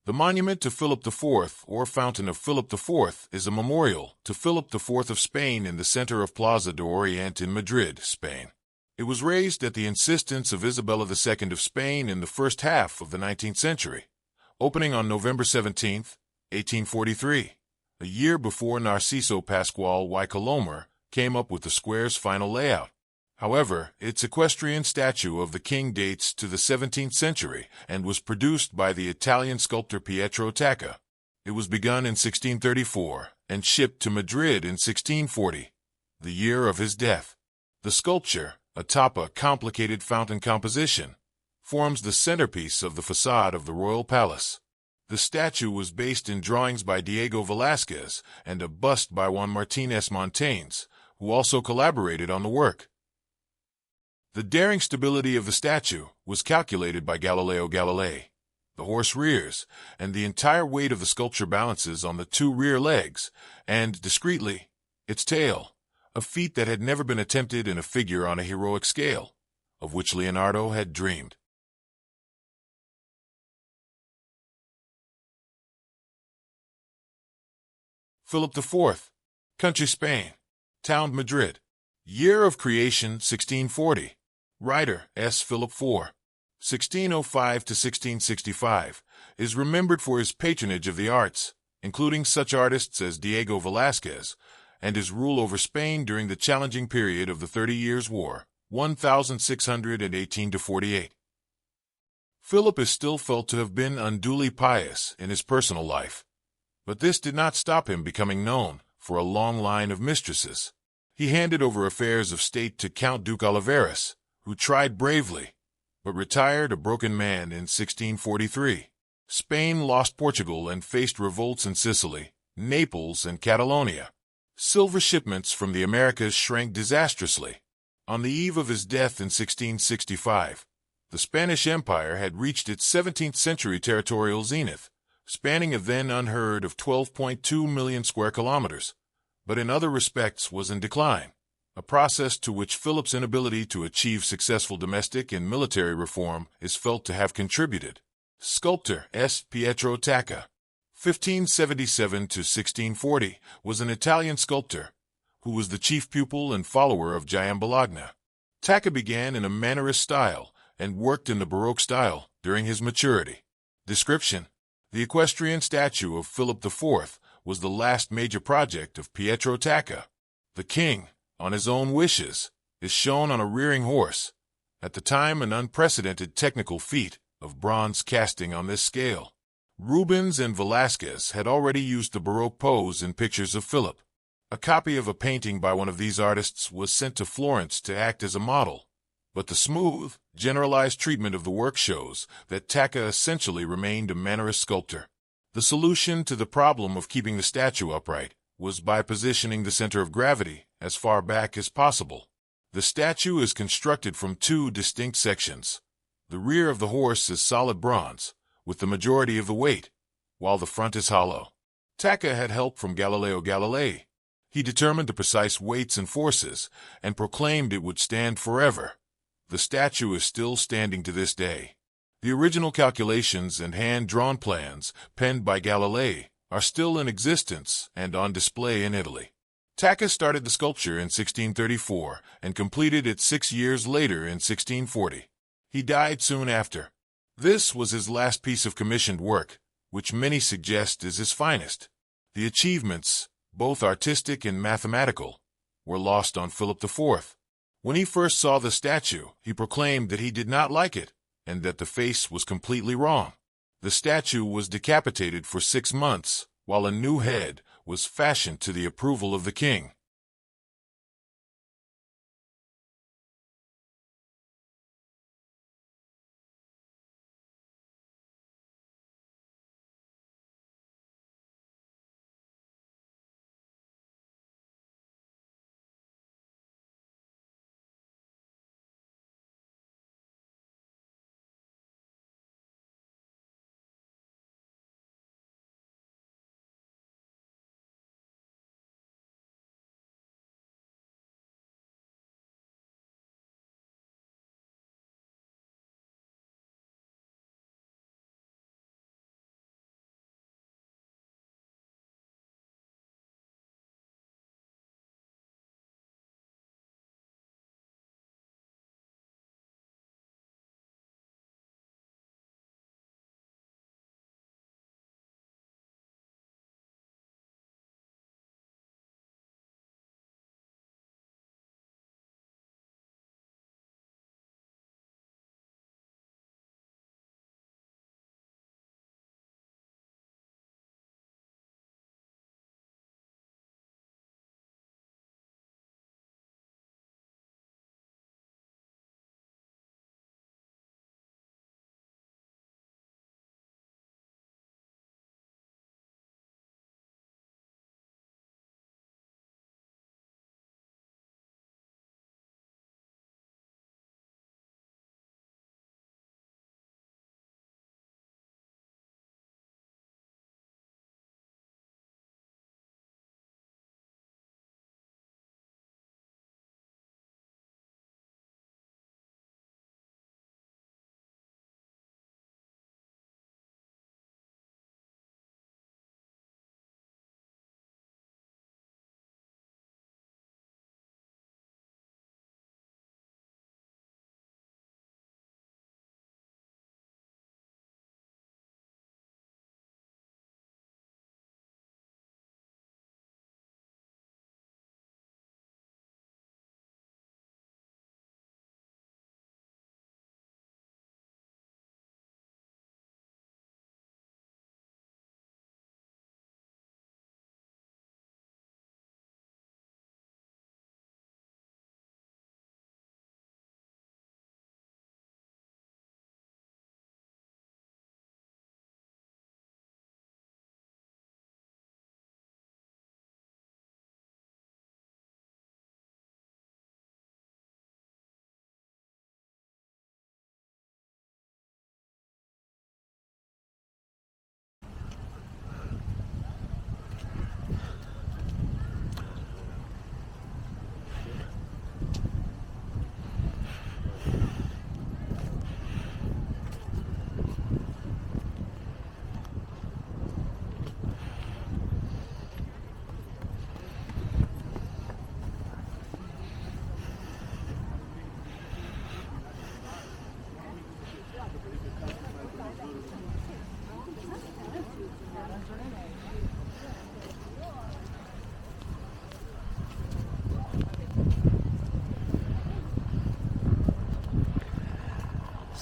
The monument to Philip IV, or Fountain of Philip IV, is a memorial to Philip IV of Spain in the center of Plaza de Oriente in Madrid, Spain. It was raised at the insistence of Isabel II of Spain in the first half of the 19th century, opening on November 17, 1843, a year before Narciso Pascual y Colomer came up with the square's final layout. However, its equestrian statue of the king dates to the 17th century and was produced by the Italian sculptor Pietro Tacca. It was begun in 1634 and shipped to Madrid in 1640, the year of his death. The sculpture, atop a complicated fountain composition, forms the centerpiece of the facade of the royal palace. The statue was based in drawings by Diego Velázquez and a bust by Juan Martínez Montañés, who also collaborated on the work. The daring stability of the statue was calculated by Galileo Galilei. The horse rears, and the entire weight of the sculpture balances on the two rear legs, and, discreetly, its tail, a feat that had never been attempted in a figure on a heroic scale, of which Leonardo had dreamed. Philip IV. Country Spain. Town Madrid. Year of creation 1640. Writer S. Philip IV. 1605 to 1665, is remembered for his patronage of the arts, including such artists as Diego Velázquez, and his rule over Spain during the challenging period of the 30 Years' War, 1618 to 48. Philip is still felt to have been unduly pious in his personal life, but this did not stop him becoming known for a long line of mistresses. He handed over affairs of state to Count Duke Olivares, who tried bravely, but retired a broken man in 1643. Spain lost Portugal and faced revolts in Sicily, Naples, and Catalonia. Silver shipments from the Americas shrank disastrously. On the eve of his death in 1665, the Spanish Empire had reached its 17th-century territorial zenith, spanning a then unheard of 12.2 million square kilometers, but in other respects was in decline, a process to which Philip's inability to achieve successful domestic and military reform is felt to have contributed. Sculptor S. Pietro Tacca, 1577 to 1640, was an Italian sculptor who was the chief pupil and follower of Giambologna. Tacca began in a Mannerist style and worked in the Baroque style during his maturity. Description: the equestrian statue of Philip IV was the last major project of Pietro Tacca. The king, on his own wishes, is shown on a rearing horse, at the time an unprecedented technical feat of bronze casting on this scale. Rubens and Velázquez had already used the Baroque pose in pictures of Philip. A copy of a painting by one of these artists was sent to Florence to act as a model, but the smooth, generalized treatment of the work shows that Tacca essentially remained a Mannerist sculptor. The solution to the problem of keeping the statue upright was by positioning the center of gravity as far back as possible. The statue is constructed from two distinct sections. The rear of the horse is solid bronze, with the majority of the weight, while the front is hollow. Tacca had help from Galileo Galilei. He determined the precise weights and forces and proclaimed it would stand forever. The statue is still standing to this day. The original calculations and hand-drawn plans, penned by Galilei, are still in existence and on display in Italy. Tacca started the sculpture in 1634 and completed it 6 years later in 1640. He died soon after. This was his last piece of commissioned work, which many suggest is his finest. The achievements, both artistic and mathematical, were lost on Philip IV. When he first saw the statue, he proclaimed that he did not like it, and that the face was completely wrong. The statue was decapitated for 6 months, while a new head was fashioned to the approval of the king.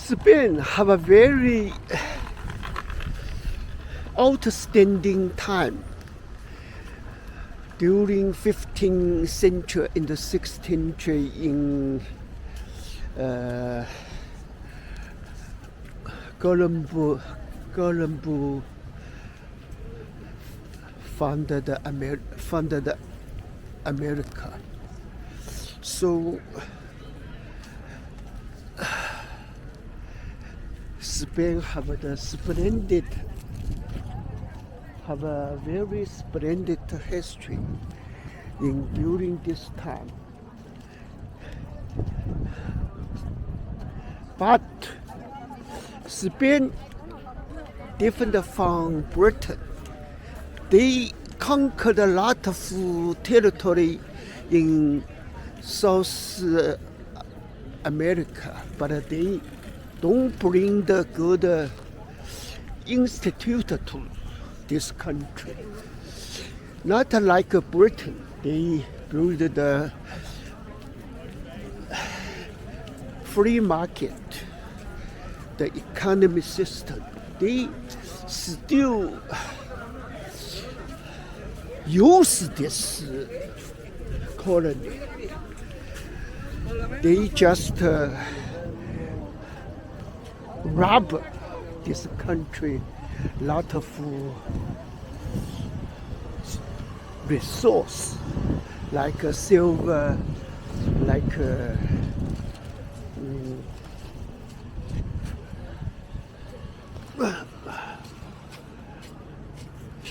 Spain have a very outstanding time during 15th century and the 16th century in Colombo founded America. So Spain have a very splendid history during this time. But Spain, different from Britain, they conquered a lot of territory in South America, but they don't bring the good institute to this country. Not like Britain, they build the free market, the economy system. They still use this colony. They just rob this country lot of resource, like silver, like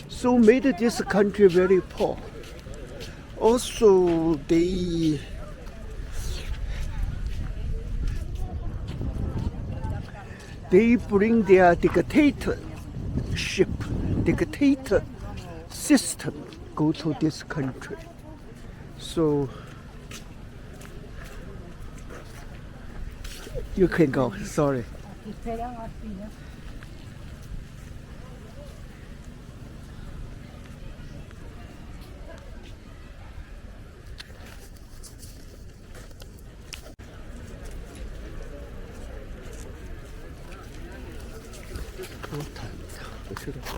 so made this country very poor. Also, they bring their dictator system go to this country. So you can go, sorry.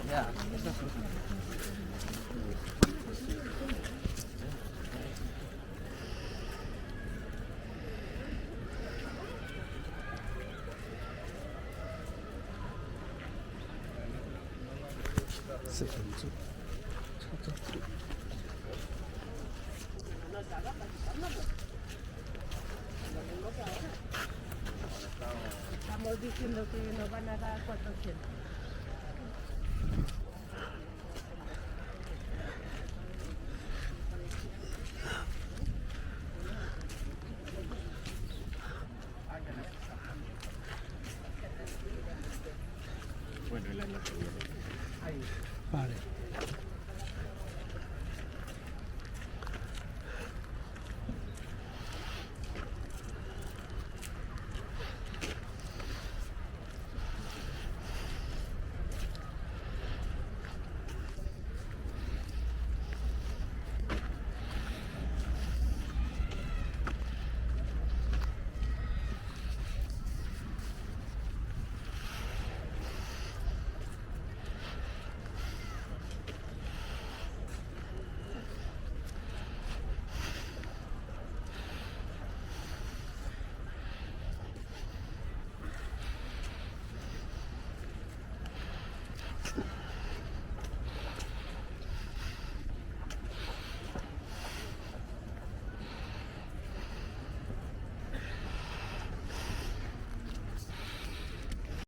Yeah. Estamos diciendo que nos van a dar 400. Vale.